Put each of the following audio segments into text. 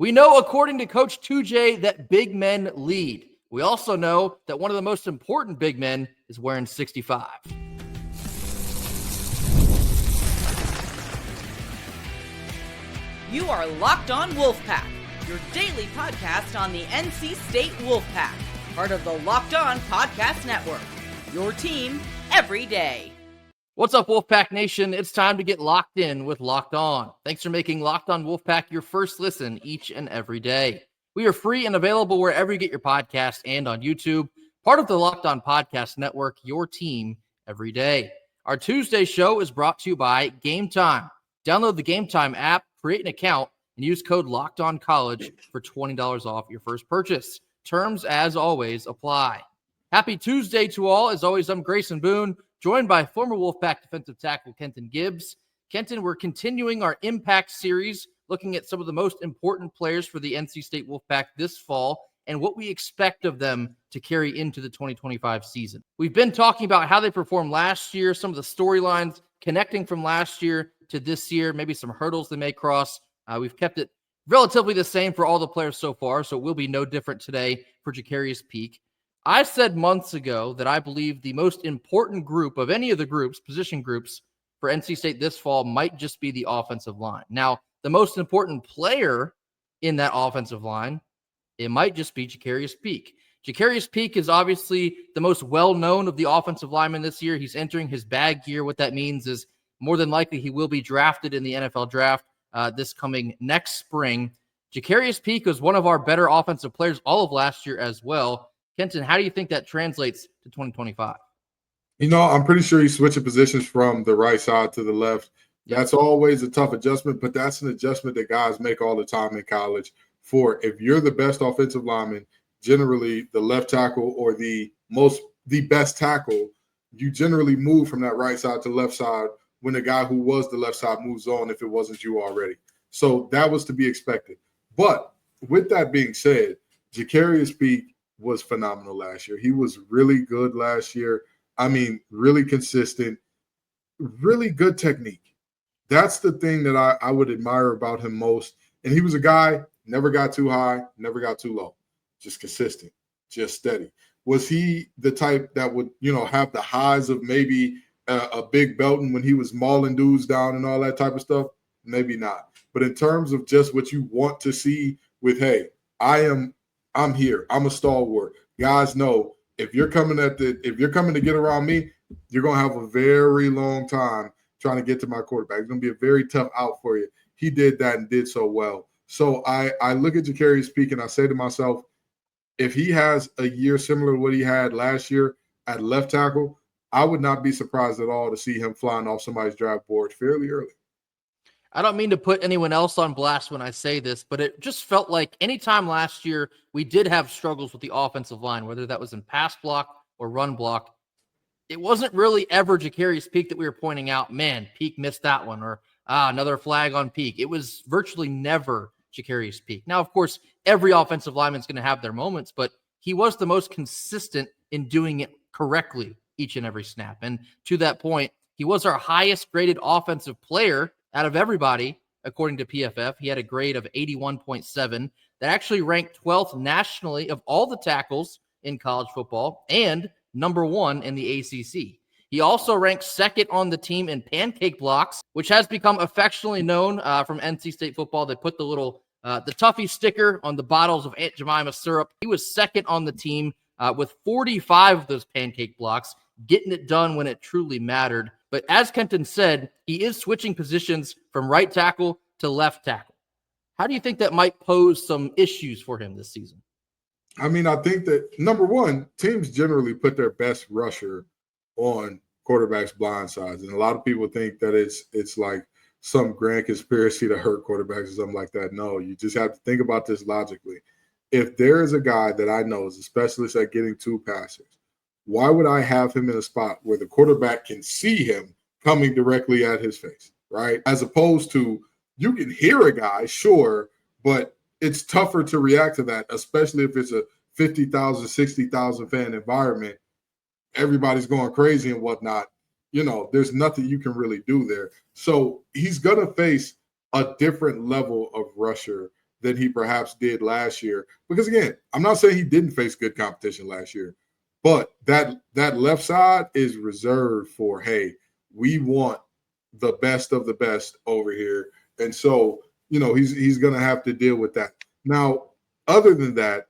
We know, according to Coach 2J, that big men lead. We also know that one of the most important big men is wearing 65. You are Locked On Wolfpack, your daily podcast on the NC State Wolfpack, part of the Locked On Podcast Network, your team every day. What's up, Wolfpack Nation? It's time to get locked in with Locked On. Thanks for making Locked On Wolfpack your first listen each and every day. We are free and available wherever you get your podcast and on YouTube, part of the Locked On Podcast Network, your team every day. Our Tuesday show is brought to you by Gametime. Download the Gametime app, create an account, and use code LOCKEDONCollege for $20 off your first purchase. Terms, as always, apply. Happy Tuesday to all. As always, I'm Grayson Boone, joined by former Wolfpack defensive tackle Kenton Gibbs. Kenton, we're continuing our Impact series, looking at some of the most important players for the NC State Wolfpack this fall and what we expect of them to carry into the 2025 season. We've been talking about how they performed last year, some of the storylines connecting from last year to this year, maybe some hurdles they may cross. We've kept it relatively the same for all the players so far, so it will be no different today for Jacarrius Peak. I said months ago that I believe the most important group of any of the groups, position groups, for NC State this fall might just be the offensive line. Now, the most important player in that offensive line, it might just be Jacarrius Peak. Jacarrius Peak is obviously the most well-known of the offensive linemen this year. He's entering his bag year. What that means is more than likely he will be drafted in the NFL draft this coming next spring. Jacarrius Peak was one of our better offensive players all of last year as well. Kenton, how do you think that translates to 2025? You know, I'm pretty sure he's switching positions from the right side to the left. That's always a tough adjustment, but that's an adjustment that guys make all the time in college. For if you're the best offensive lineman, generally the left tackle or the best tackle, you generally move from that right side to left side when the guy who was the left side moves on if it wasn't you already. So that was to be expected. But with that being said, Jacarrius Peak was phenomenal last year. He was really good last year. I mean, really consistent, really good technique. That's the thing that I would admire about him most. And he was a guy, never got too high, never got too low, just consistent, just steady. Was he the type that would, have the highs of maybe a Big Belton when he was mauling dudes down and all that type of stuff? Maybe not. But in terms of just what you want to see with, hey, I'm here. I'm a stalwart. Guys know if you're coming to get around me, you're going to have a very long time trying to get to my quarterback. It's going to be a very tough out for you. He did that and did so well. So I look at Jacarrius Peak and I say to myself, if he has a year similar to what he had last year at left tackle, I would not be surprised at all to see him flying off somebody's draft board fairly early. I don't mean to put anyone else on blast when I say this, but it just felt like anytime last year we did have struggles with the offensive line, whether that was in pass block or run block, it wasn't really ever Jacarrius Peak that we were pointing out, man, Peak missed that one, or another flag on Peak. It was virtually never Jacarrius Peak. Now, of course, every offensive lineman is going to have their moments, but he was the most consistent in doing it correctly each and every snap. And to that point, he was our highest graded offensive player out of everybody, according to PFF. He had a grade of 81.7. That actually ranked 12th nationally of all the tackles in college football and number 1 in the ACC. He also ranks second on the team in pancake blocks, which has become affectionately known from NC State football. They put the little the Tuffy sticker on the bottles of Aunt Jemima syrup. He was second on the team with 45 of those pancake blocks, getting it done when it truly mattered. But as Kenton said, he is switching positions from right tackle to left tackle. How do you think that might pose some issues for him this season? I mean, I think that, number one, teams generally put their best rusher on quarterbacks' blind sides. And a lot of people think that it's like some grand conspiracy to hurt quarterbacks or something like that. No, you just have to think about this logically. If there is a guy that I know is a specialist at getting two passers, why would I have him in a spot where the quarterback can see him coming directly at his face, right? As opposed to, you can hear a guy, sure, but it's tougher to react to that, especially if it's a 50,000, 60,000 fan environment. Everybody's going crazy and whatnot. There's nothing you can really do there. So he's going to face a different level of rusher than he perhaps did last year. Because again, I'm not saying he didn't face good competition last year, but that left side is reserved for, hey, we want the best of the best over here. And so, he's going to have to deal with that. Now, other than that,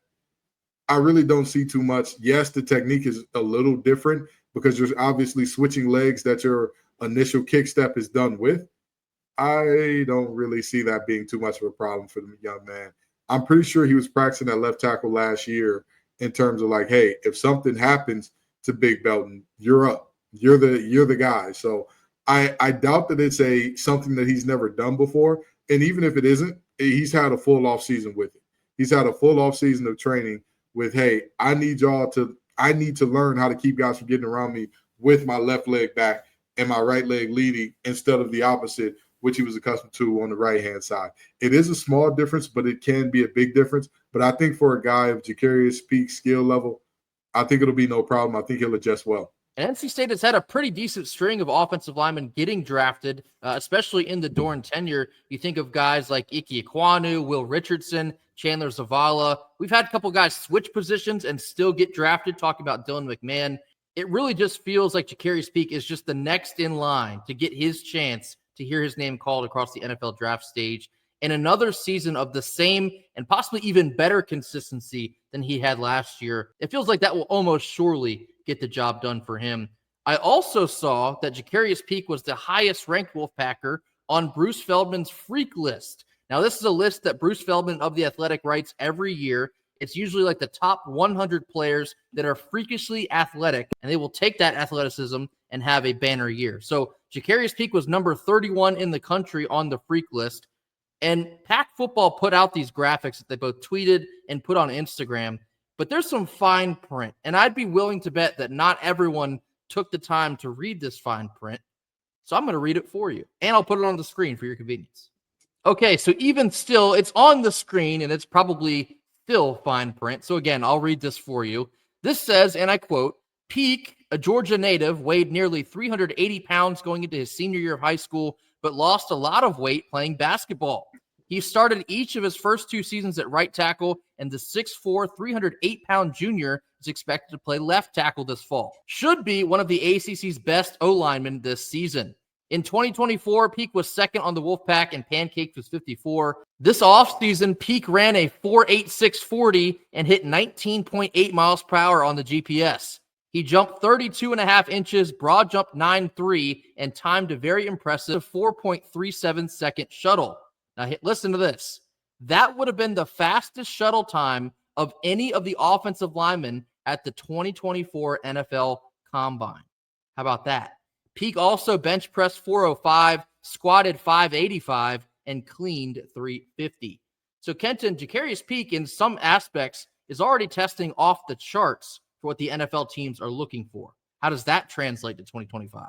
I really don't see too much. Yes, the technique is a little different because you're obviously switching legs that your initial kick step is done with. I don't really see that being too much of a problem for the young man. I'm pretty sure he was practicing at left tackle last year in terms of like, hey, if something happens to Big Belton, you're up. You're the guy. So I doubt that it's something that he's never done before. And even if it isn't, he's had a full off season with it. He's had a full off season of training with, hey, I need to learn how to keep guys from getting around me with my left leg back and my right leg leading instead of the opposite, which he was accustomed to on the right-hand side. It is a small difference, but it can be a big difference. But I think for a guy of Jakarius Peak skill level, I think it'll be no problem. I think he'll adjust well. And NC State has had a pretty decent string of offensive linemen getting drafted, especially in the Dorn tenure. You think of guys like Ike Ekwonu, Will Richardson, Chandler Zavala. We've had a couple guys switch positions and still get drafted, talking about Dylan McMahon. It really just feels like Jakarius Peak is just the next in line to get his chance to hear his name called across the NFL draft stage, and another season of the same and possibly even better consistency than he had last year. It feels like that will almost surely get the job done for him. I also saw that Jakarius Peak was the highest ranked Wolfpacker on Bruce Feldman's freak list. Now, this is a list that Bruce Feldman of The Athletic writes every year. It's usually like the top 100 players that are freakishly athletic, and they will take that athleticism and have a banner year. So Jakarius Peak was number 31 in the country on the freak list. And Pack Football put out these graphics that they both tweeted and put on Instagram. But there's some fine print, and I'd be willing to bet that not everyone took the time to read this fine print. So I'm going to read it for you, and I'll put it on the screen for your convenience. Okay, so even still, it's on the screen, and it's probably still fine print. So again, I'll read this for you. This says, and I quote, Peak, a Georgia native, weighed nearly 380 pounds going into his senior year of high school, but lost a lot of weight playing basketball. He started each of his first two seasons at right tackle, and the 6'4", 308-pound junior is expected to play left tackle this fall. Should be one of the ACC's best O-linemen this season. In 2024, Peak was second on the Wolfpack, and Pancakes was 54. This offseason, Peak ran a 4.86 40 and hit 19.8 miles per hour on the GPS. He jumped 32.5 inches, broad jumped 9.3, and timed a very impressive 4.37 second shuttle. Now, listen to this. That would have been the fastest shuttle time of any of the offensive linemen at the 2024 NFL Combine. How about that? Peak also bench pressed 405, squatted 585, and cleaned 350. So Kenton, Jakarius Peak in some aspects is already testing off the charts for what the NFL teams are looking for. How does that translate to 2025?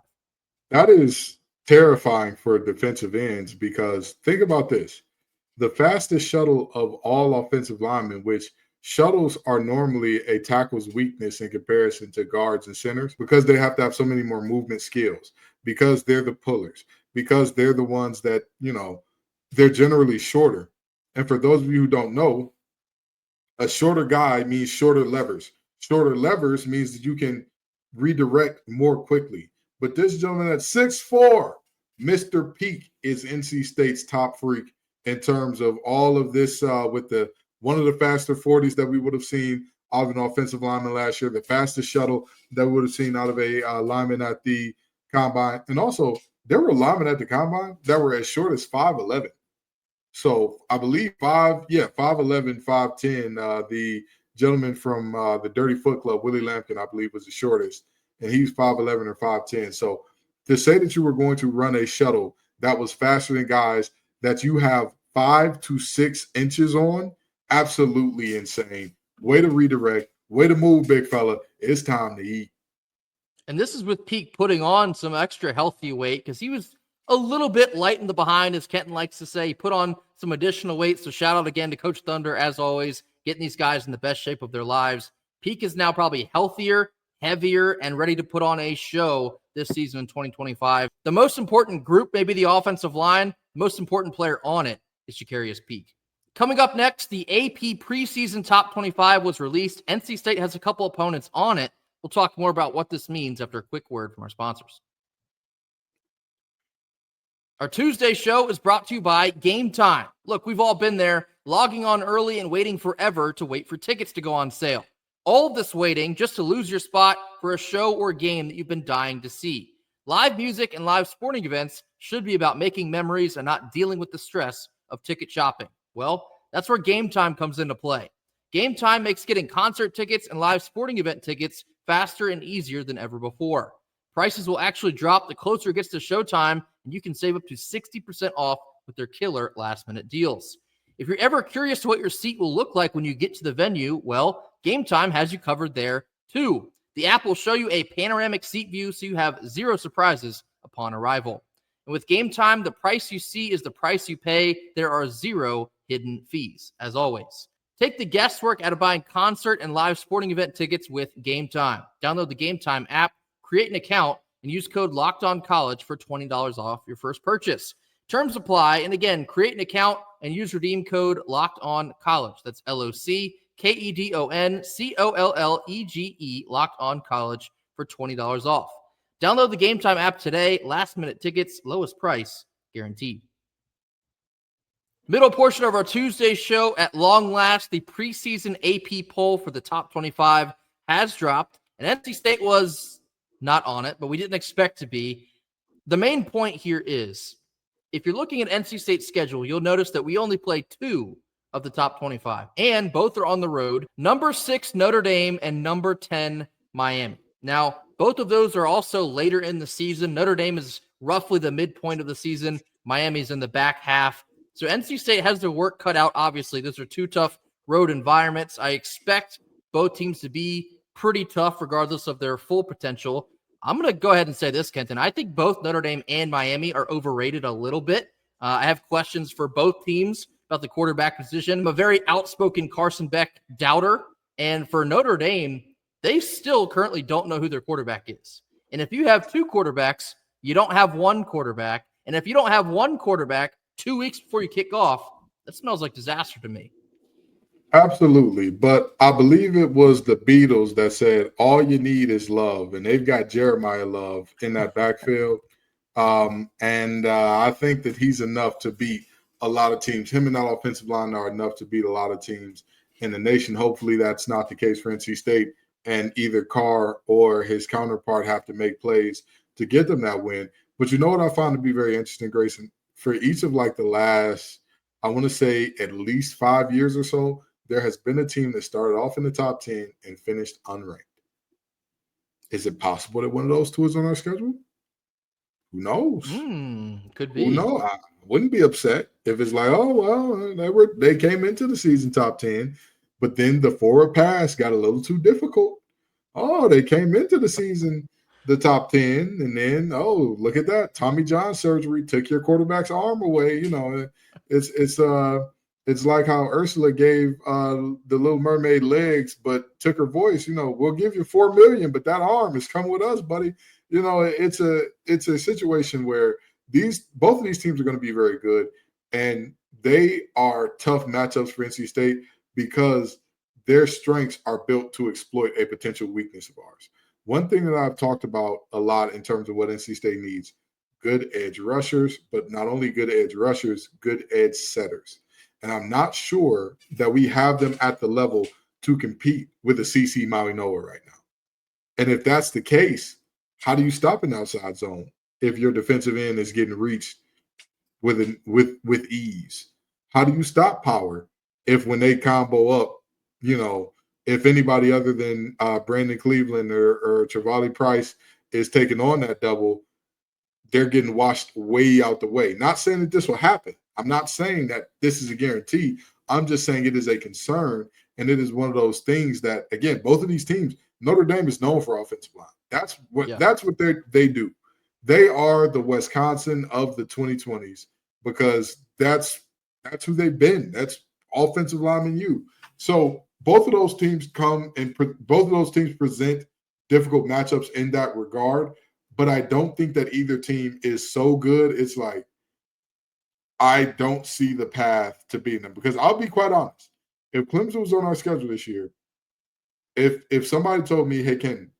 That is terrifying for defensive ends because think about this. The fastest shuttle of all offensive linemen, which shuttles are normally a tackle's weakness in comparison to guards and centers because they have to have so many more movement skills, because they're the pullers, because they're the ones that, they're generally shorter. And for those of you who don't know, a shorter guy means shorter levers. Shorter levers means that you can redirect more quickly. But this gentleman at 6'4", Mr. Peak is NC State's top freak in terms of all of this with one of the faster 40s that we would have seen out of an offensive lineman last year, the fastest shuttle that we would have seen out of a lineman at the Combine. And also, there were linemen at the Combine that were as short as 5'11". So I believe 5'11", 5'10". The gentleman from the Dirty Foot Club, Willie Lampkin, I believe, was the shortest. And he's 5'11" or 5'10". So to say that you were going to run a shuttle that was faster than guys that you have 5 to 6 inches on, absolutely insane. Way to redirect, way to move, big fella. It's time to eat. And this is with Peak putting on some extra healthy weight because he was a little bit light in the behind, as Kenton likes to say. He put on some additional weight. So shout out again to Coach Thunder, as always, getting these guys in the best shape of their lives. Peak is now probably healthier, heavier, and ready to put on a show this season in 2025. The most important group, maybe the offensive line, the most important player on it is Jakarius Peak. Coming up next, the AP preseason top 25 was released. NC State has a couple opponents on it. We'll talk more about what this means after a quick word from our sponsors. Our Tuesday show is brought to you by Gametime. Look, we've all been there, logging on early and waiting forever to wait for tickets to go on sale. All of this waiting just to lose your spot for a show or game that you've been dying to see. Live music and live sporting events should be about making memories and not dealing with the stress of ticket shopping. Well, that's where Gametime comes into play. Gametime makes getting concert tickets and live sporting event tickets faster and easier than ever before. Prices will actually drop the closer it gets to showtime, and you can save up to 60% off with their killer last-minute deals. If you're ever curious to what your seat will look like when you get to the venue, well, Gametime has you covered there, too. The app will show you a panoramic seat view so you have zero surprises upon arrival. And with Gametime, the price you see is the price you pay. There are zero hidden fees, as always. Take the guesswork out of buying concert and live sporting event tickets with Gametime. Download the Gametime app, create an account, and use code LOCKEDONCollege for $20 off your first purchase. Terms apply, and again, create an account and use redeem code LOCKEDONCollege. That's LOCKEDONCOLLEGE, LOCKEDONCollege for $20 off. Download the Gametime app today. Last-minute tickets, lowest price guaranteed. Middle portion of our Tuesday show. At long last, the preseason AP poll for the top 25 has dropped, and NC State was not on it, but we didn't expect to be. The main point here is, if you're looking at NC State's schedule, you'll notice that we only play 2 of the top 25, and both are on the road. Number 6, Notre Dame, and number 10, Miami. Now, both of those are also later in the season. Notre Dame is roughly the midpoint of the season. Miami's in the back half. So NC State has their work cut out, obviously. Those are 2 tough road environments. I expect both teams to be pretty tough regardless of their full potential. I'm going to go ahead and say this, Kenton. I think both Notre Dame and Miami are overrated a little bit. I have questions for both teams about the quarterback position. I'm a very outspoken Carson Beck doubter. And for Notre Dame, they still currently don't know who their quarterback is. And if you have 2 quarterbacks, you don't have 1 quarterback. And if you don't have 1 quarterback 2 weeks before you kick off, that smells like disaster to me. Absolutely. But I believe it was the Beatles that said, all you need is love. And they've got Jeremiah Love in that backfield. I think that he's enough to beat a lot of teams. Him and that offensive line are enough to beat a lot of teams in the nation. Hopefully that's not the case for NC State, and either Carr or his counterpart have to make plays to get them that win. But you know what I found to be very interesting, Grayson? For each of like the last, I want to say at least 5 years or so, there has been a team that started off in the top 10 and finished unranked. Is it possible that one of those 2 is on our schedule? Who knows? Could be. Who knows? I wouldn't be upset if it's like, oh, well, they came into the season top 10, but then the forward pass got a little too difficult. Oh, they came into the season the top 10, and then, oh, look at that. Tommy John surgery took your quarterback's arm away. You know, it's like how Ursula gave the Little Mermaid legs, but took her voice. You know, we'll give you $4 million, but that arm is come with us, buddy. You know, it's a situation where both of these teams are going to be very good, and they are tough matchups for NC State because their strengths are built to exploit a potential weakness of ours. One thing that I've talked about a lot in terms of what NC State needs, good edge rushers, but not only good edge rushers, good edge setters. And I'm not sure that we have them at the level to compete with a CC Mauinoa right now. And if that's the case, how do you stop an outside zone if your defensive end is getting reached with ease? How do you stop power if when they combo up, you know, if anybody other than Brandon Cleveland or Travali Price is taking on that double, they're getting washed way out the way. Not saying that this will happen. I'm not saying that this is a guarantee. I'm just saying it is a concern, and it is one of those things that, again, both of these teams, Notre Dame is known for offensive line. That's what they do. They are the Wisconsin of the 2020s because that's who they've been. That's offensive lineman you. So both of those teams both of those teams present difficult matchups in that regard. But I don't think that either team is so good. It's like I don't see the path to beating them because I'll be quite honest. If Clemson was on our schedule this year, if somebody told me, hey, Ken,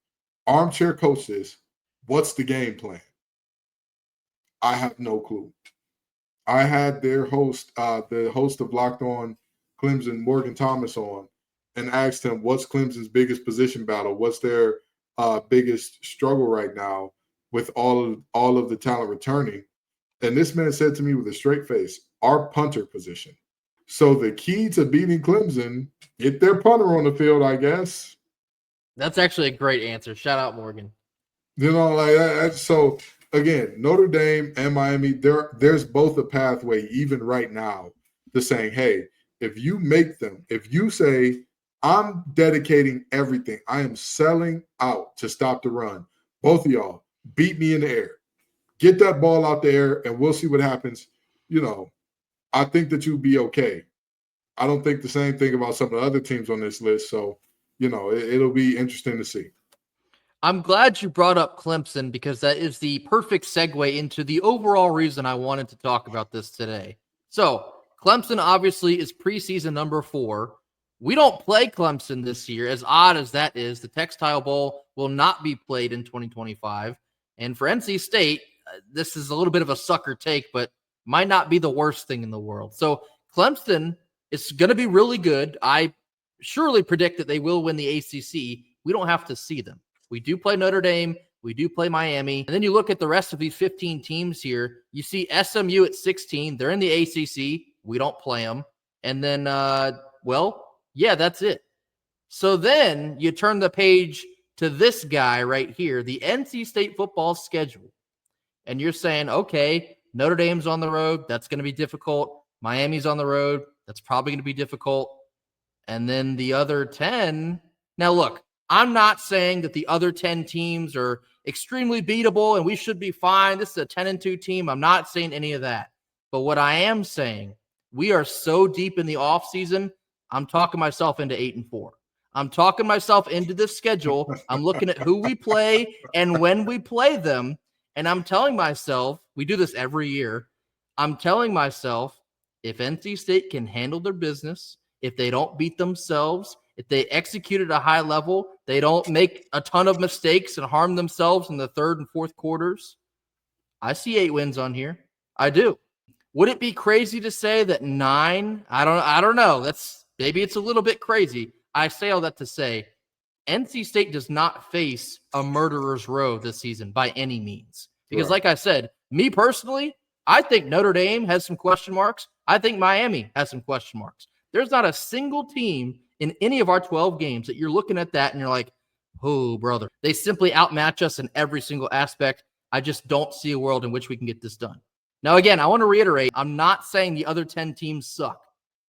armchair coach this, what's the game plan? I have no clue. I had their host, the host of Locked On Clemson, Morgan Thomas, on and asked him, what's Clemson's biggest position battle? What's their biggest struggle right now with all of the talent returning? And this man said to me with a straight face, our punter position. So the key to beating Clemson, get their punter on the field, I guess. That's actually a great answer. Shout out, Morgan. You know, like that. So again, Notre Dame and Miami, there's both a pathway, even right now, to saying, hey, if you say, I'm dedicating everything, I am selling out to stop the run, both of y'all beat me in the air. Get that ball out there, and we'll see what happens. You know, I think that you'll be okay. I don't think the same thing about some of the other teams on this list. So, you know, it'll be interesting to see. I'm glad you brought up Clemson because that is the perfect segue into the overall reason I wanted to talk about this today. So, Clemson obviously is preseason number 4. We don't play Clemson this year. As odd as that is, the Textile Bowl will not be played in 2025. And for NC State, this is a little bit of a sucker take, but might not be the worst thing in the world. So Clemson is going to be really good. I surely predict that they will win the ACC. We don't have to see them. We do play Notre Dame. We do play Miami. And then you look at the rest of these 15 teams here. You see SMU at 16. They're in the ACC. We don't play them. And then, yeah, that's it. So then you turn the page to this guy right here, the NC State football schedule. And you're saying, okay, Notre Dame's on the road. That's going to be difficult. Miami's on the road. That's probably going to be difficult. And then the other 10. Now, look, I'm not saying that the other 10 teams are extremely beatable and we should be fine. This is a 10-2 team. I'm not saying any of that. But what I am saying, we are so deep in the offseason, I'm talking myself into 8-4. I'm talking myself into this schedule. I'm looking at who we play and when we play them. And I'm telling myself, we do this every year. I'm telling myself, if NC State can handle their business, if they don't beat themselves, if they execute at a high level, they don't make a ton of mistakes and harm themselves in the third and fourth quarters, I see 8 wins on here. I do. Would it be crazy to say that 9? I don't know. Maybe it's a little bit crazy. I say all that to say NC State does not face a murderer's row this season by any means. Because like I said, me personally, I think Notre Dame has some question marks. I think Miami has some question marks. There's not a single team in any of our 12 games that you're looking at that and you're like, oh, brother. They simply outmatch us in every single aspect. I just don't see a world in which we can get this done. Now, again, I want to reiterate, I'm not saying the other 10 teams suck.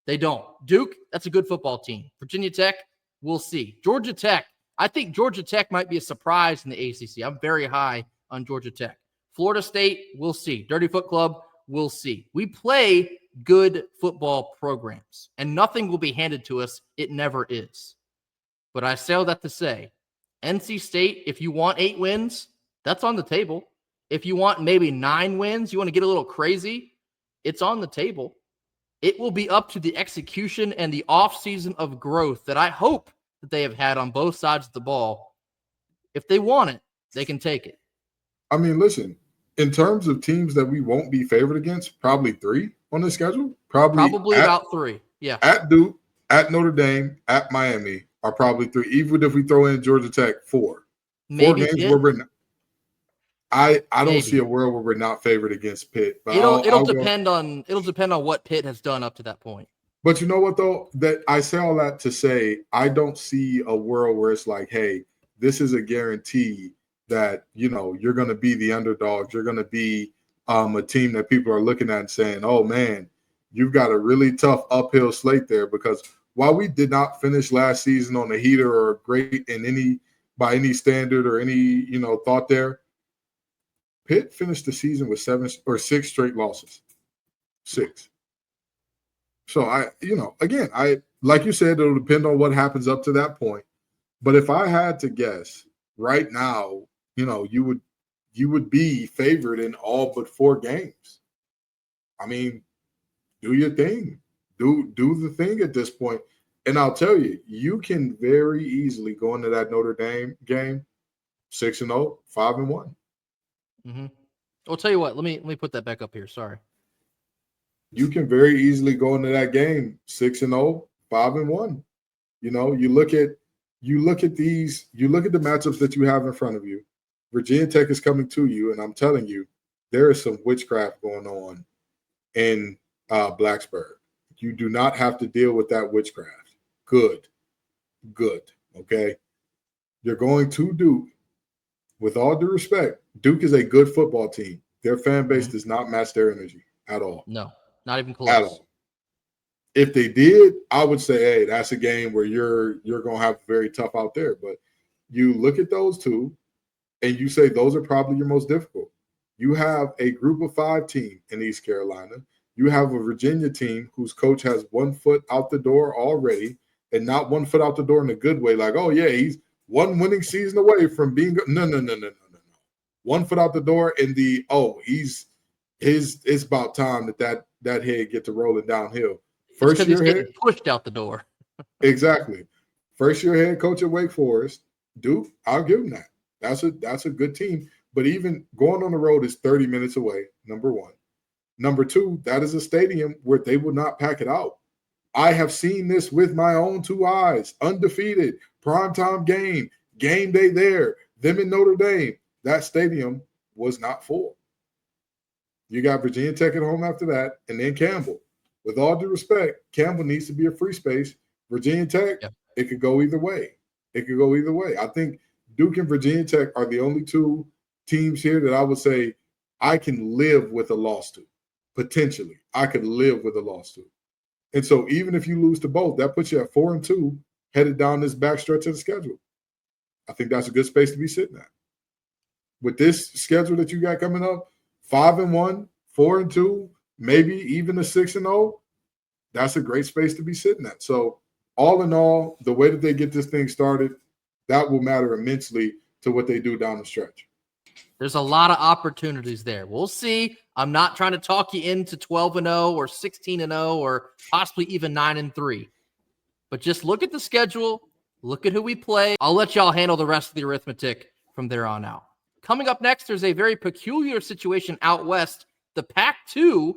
They don't. Duke, that's a good football team. Virginia Tech, we'll see. Georgia Tech, I think Georgia Tech might be a surprise in the ACC. I'm very high on Georgia Tech. Florida State, we'll see. Dirty Foot Club, we'll see. We play good football programs, and nothing will be handed to us. It never is. But I say all that to say, NC State, if you want 8 wins, that's on the table. If you want maybe 9 wins, you want to get a little crazy, it's on the table. It will be up to the execution and the offseason of growth that I hope that they have had on both sides of the ball. If they want it, they can take it. I mean, listen, in terms of teams that we won't be favored against, probably 3 on the schedule. Probably about 3. Yeah. At Duke, at Notre Dame, at Miami are probably 3. Even if we throw in Georgia Tech, 4. Maybe 4 games where we're not. I don't see a world where we're not favored against Pitt. But it'll depend on what Pitt has done up to that point. But you know what though? That I say all that to say I don't see a world where it's like, hey, this is a guarantee that you're going to be the underdogs. You're going to be a team that people are looking at and saying, "Oh man, you've got a really tough uphill slate there." Because while we did not finish last season on a heater or great in by any standard or any thought there, Pitt finished the season with 7 or 6 straight losses. 6. So I like you said, it'll depend on what happens up to that point. But if I had to guess right now, you would be favored in all but 4 games. I mean, do your thing. Do the thing at this point. And I'll tell you, you can very easily go into that Notre Dame game 6-0, 5-1. Mm-hmm. I'll tell you what. Let me put that back up here. Sorry. You can very easily go into that game 6-0, 5-1. You know, you look at the matchups that you have in front of you. Virginia Tech is coming to you, and I'm telling you, there is some witchcraft going on in Blacksburg. You do not have to deal with that witchcraft. Good. Okay. You're going to Duke. With all due respect, Duke is a good football team. Their fan base does not match their energy at all. No, not even close. At all. If they did, I would say, hey, that's a game where you're going to have very tough out there. But you look at those two, and you say those are probably your most difficult. You have a group of 5 team in East Carolina. You have a Virginia team whose coach has 1 foot out the door already, and not 1 foot out the door in a good way. Like, oh, yeah, he's 1 winning season away from being – no. 1 foot out the door, and it's about time that head get to rolling downhill. First year head pushed out the door. Exactly. First year head coach at Wake Forest. Duke, I'll give him that. That's a good team. But even going on the road is 30 minutes away, number one. Number two, that is a stadium where they will not pack it out. I have seen this with my own 2 eyes. Undefeated, primetime game day there, them in Notre Dame. That stadium was not full. You got Virginia Tech at home after that, and then Campbell. With all due respect, Campbell needs to be a free space. Virginia Tech, It could go either way. I think Duke and Virginia Tech are the only 2 teams here that I would say I can live with a loss to. Potentially, I could live with a loss to. And so even if you lose to both, that puts you at 4-2 headed down this backstretch of the schedule. I think that's a good space to be sitting at. With this schedule that you got coming up, 5-1, 4-2, maybe even a 6-0, that's a great space to be sitting at. So all in all, the way that they get this thing started, that will matter immensely to what they do down the stretch. There's a lot of opportunities there. We'll see. I'm not trying to talk you into 12-0 or 16-0 or possibly even 9-3. But just look at the schedule. Look at who we play. I'll let y'all handle the rest of the arithmetic from there on out. Coming up next, there's a very peculiar situation out west. The Pac-2,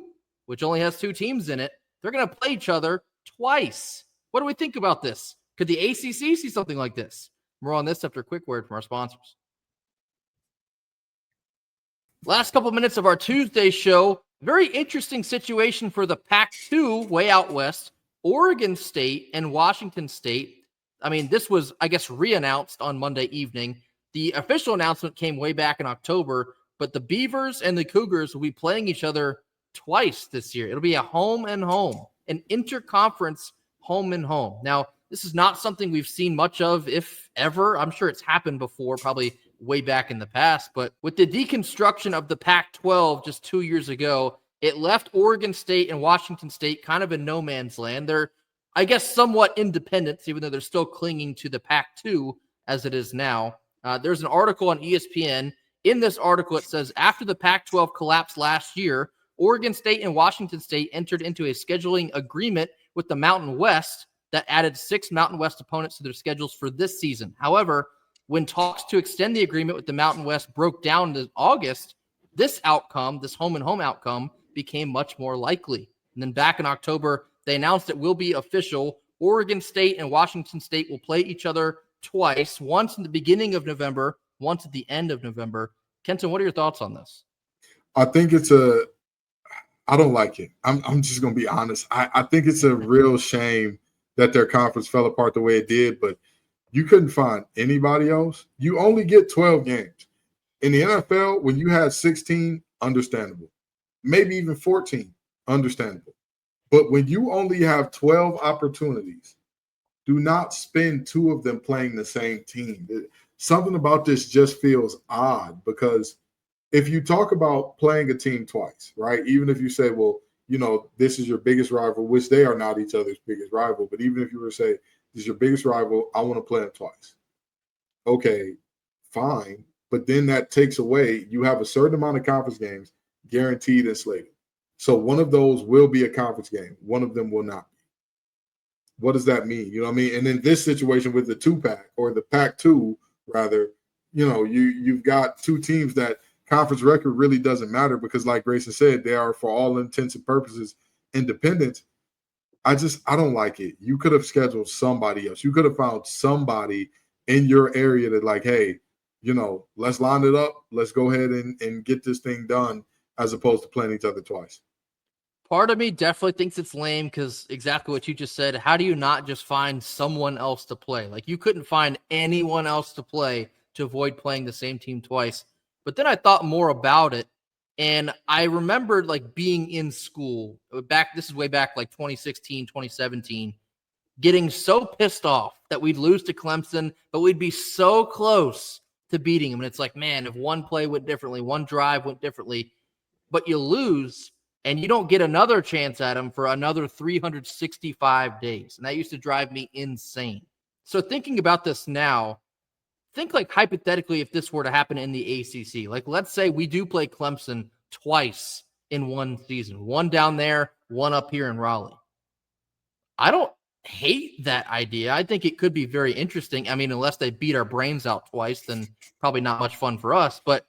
which only has 2 teams in it, they're going to play each other twice. What do we think about this? Could the ACC see something like this? More on this after a quick word from our sponsors. Last couple minutes of our Tuesday show. Very interesting situation for the Pac-2 way out west. Oregon State and Washington State. I mean, this was, I guess, re-announced on Monday evening. The official announcement came way back in October, but the Beavers and the Cougars will be playing each other twice this year. It'll be a home and home, an interconference home and home. Now, this is not something we've seen much of, if ever. I'm sure it's happened before, probably way back in the past. But with the deconstruction of the Pac-12 just 2 years ago, it left Oregon State and Washington State kind of in no man's land. They're, I guess, somewhat independent, even though they're still clinging to the Pac-2 as it is now. There's an article on ESPN. In this article, it says, after the Pac-12 collapsed last year, Oregon State and Washington State entered into a scheduling agreement with the Mountain West that added 6 Mountain West opponents to their schedules for this season. However, when talks to extend the agreement with the Mountain West broke down in August, this outcome, this home and home outcome, became much more likely. And then back in October, they announced it will be official. Oregon State and Washington State will play each other twice, once in the beginning of November, once at the end of November. Kenton, what are your thoughts on this? I think I don't like it. I'm just going to be honest. I think it's a real shame that their conference fell apart the way it did, but you couldn't find anybody else. You only get 12 games. In the NFL, when you had 16, understandable. Maybe even 14, understandable. But when you only have 12 opportunities, do not spend 2 of them playing the same team. Something about this just feels odd, because if you talk about playing a team twice, right? Even if you say, well, this is your biggest rival, which they are not each other's biggest rival, but even if you were to say, this is your biggest rival, I want to play them twice. Okay, fine. But then that takes away, you have a certain amount of conference games guaranteed and slated. So one of those will be a conference game. One of them will not be. What does that mean? You know what I mean? And in this situation with the 2-pack or the Pac-2, rather, you've got two teams that conference record really doesn't matter because, like Grayson said, they are, for all intents and purposes, independent. I don't like it. You could have scheduled somebody else. You could have found somebody in your area that, like, hey, let's line it up. Let's go ahead and get this thing done, as opposed to playing each other twice. Part of me definitely thinks it's lame because exactly what you just said. How do you not just find someone else to play? Like, you couldn't find anyone else to play to avoid playing the same team twice. But then I thought more about it, and I remembered, like, being in school this is way back, like 2016, 2017, getting so pissed off that we'd lose to Clemson, but we'd be so close to beating them. And it's like, man, if one play went differently, one drive went differently, but you lose and you don't get another chance at them for another 365 days. And that used to drive me insane. So thinking about this now, think, like, hypothetically, if this were to happen in the ACC, like, let's say we do play Clemson twice in one season, one down there, one up here in Raleigh. I don't hate that idea. I think it could be very interesting. I mean, unless they beat our brains out twice, then probably not much fun for us. But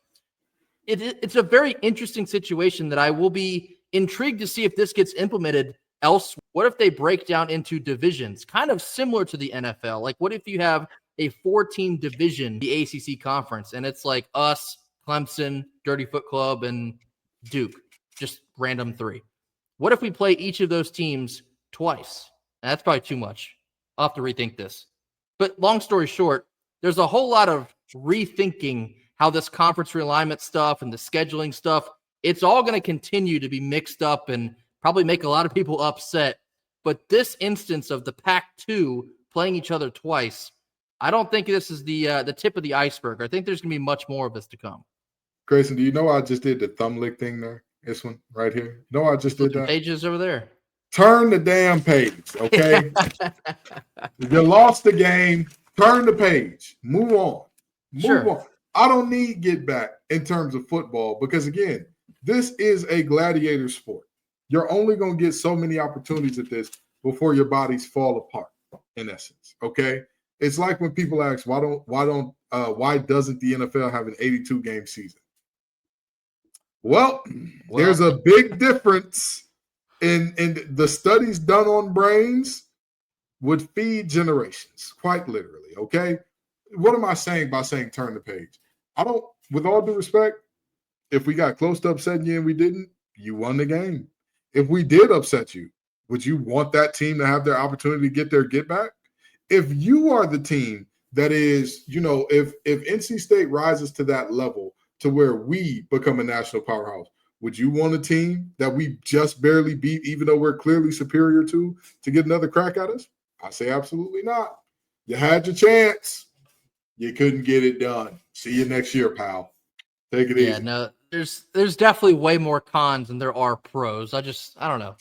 it's a very interesting situation that I will be intrigued to see if this gets implemented else. What if they break down into divisions, kind of similar to the NFL? Like, what if you have a 4-team division, the ACC conference, and it's like us, Clemson, Dirty Foot Club, and Duke, just random 3. What if we play each of those teams twice? That's probably too much. I'll have to rethink this. But long story short, there's a whole lot of rethinking how this conference realignment stuff and the scheduling stuff, it's all going to continue to be mixed up and probably make a lot of people upset. But this instance of the Pac-2 playing each other twice, I don't think this is the tip of the iceberg. I think there's going to be much more of this to come. Grayson, do you know I just did the thumb lick thing there? This one right here. You know I just did that? Pages over there. Turn the damn page, okay? You lost the game. Turn the page. Move on. Move on. I don't need get back in terms of football because, again, this is a gladiator sport. You're only going to get so many opportunities at this before your bodies fall apart, in essence, okay? It's like when people ask, why doesn't the NFL have an 82-game season? Well, there's a big difference in the studies done on brains would feed generations, quite literally, okay? What am I saying by saying turn the page? With all due respect, if we got close to upsetting you and we didn't, you won the game. If we did upset you, would you want that team to have their opportunity to get their get back? If you are the team that is, if NC State rises to that level to where we become a national powerhouse, would you want a team that we just barely beat, even though we're clearly superior to get another crack at us? I say absolutely not. You had your chance. You couldn't get it done. See you next year, pal. Take it easy. Yeah, no, there's definitely way more cons than there are pros. I don't know.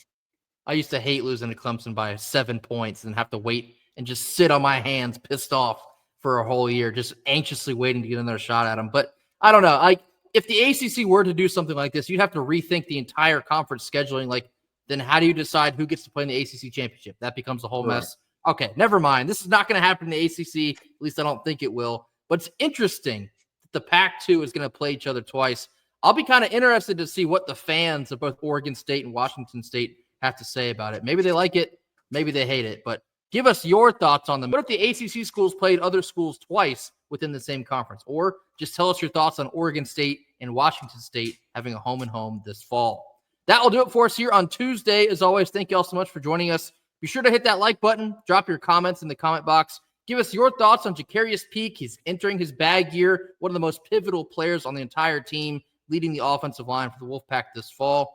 I used to hate losing to Clemson by 7 points and have to wait and just sit on my hands pissed off for a whole year, just anxiously waiting to get another shot at them. But I don't know. If the ACC were to do something like this, you'd have to rethink the entire conference scheduling. Like, then how do you decide who gets to play in the ACC championship? That becomes a whole mess. Okay, never mind. This is not going to happen in the ACC. At least I don't think it will. But it's interesting that the Pac-2 is going to play each other twice. I'll be kind of interested to see what the fans of both Oregon State and Washington State have to say about it. Maybe they like it. Maybe they hate it. But give us your thoughts on them. What if the ACC schools played other schools twice within the same conference? Or just tell us your thoughts on Oregon State and Washington State having a home and home this fall. That will do it for us here on Tuesday. As always, thank you all so much for joining us. Be sure to hit that like button. Drop your comments in the comment box. Give us your thoughts on Jakarius Peak. He's entering his bag year, one of the most pivotal players on the entire team, leading the offensive line for the Wolfpack this fall.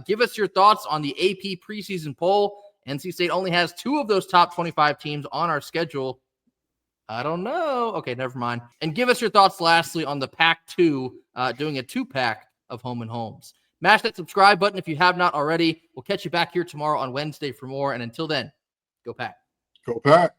Give us your thoughts on the AP preseason poll. NC State only has 2 of those top 25 teams on our schedule. I don't know. Okay, never mind. And give us your thoughts lastly on the Pac-2 doing a 2-pack of home and homes. Mash that subscribe button if you have not already. We'll catch you back here tomorrow on Wednesday for more. And until then, go Pack. Go Pack.